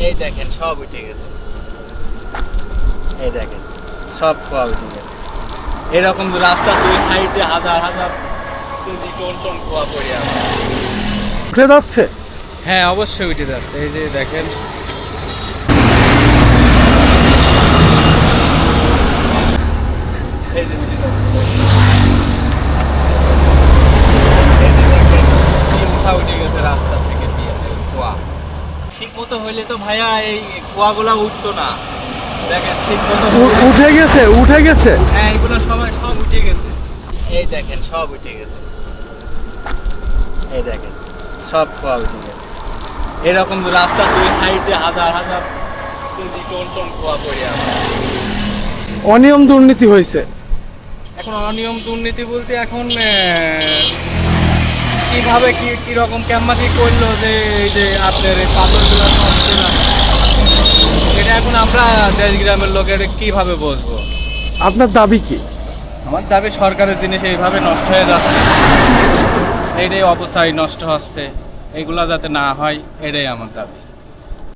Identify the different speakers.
Speaker 1: এই দেখেন সব উঠে গেছে, এই দেখেন সব খোয়া উঠে গেছে। এরকম রাস্তা দুই সাইডে হাজার হাজার কেজি টন টন খোয়া পড়ে আছে।
Speaker 2: উঠে যাচ্ছে।
Speaker 1: হ্যাঁ অবশ্যই উঠে যাচ্ছে, এই যে দেখেন। এই যে উঠে যাচ্ছে, এই যে দেখেন কি উঠা উঠে গেছে রাস্তা থেকে দিয়ে খোয়া। ঠিক মতো হইলে তো ভাইয়া এই কুয়াগুলা উঠতো না। দেখেন ঠিক মতো
Speaker 2: উঠে গেছে, উঠে গেছে।
Speaker 1: হ্যাঁ এগুলো সবাই সব উঠে গেছে, এই দেখেন সব উঠে গেছে, এই দেখেন সব কুয়া উঠে গেছে। এরকম রাস্তা দুই সাইডে হাজার হাজার কেজি টন টন কুয়া পড়ে আছে।
Speaker 2: অনিয়ম দুর্নীতি হয়েছে।
Speaker 1: এখন অনিয়ম দুর্নীতি বলতে এখন কিভাবে কিরকম কেমন কি করলো যে এই যে আপনার এই পাথরগুলো নষ্ট না, এটা এখন আমরা দেশ গ্রামের লোকের কিভাবে বুঝবো।
Speaker 2: আপনার দাবি কি?
Speaker 1: আমার দাবি সরকারের জিনিস এইভাবে নষ্ট হয়ে যাচ্ছে, এইটাই অপচয় নষ্ট হচ্ছে, এইগুলা যাতে না হয় এটাই আমার দাবি।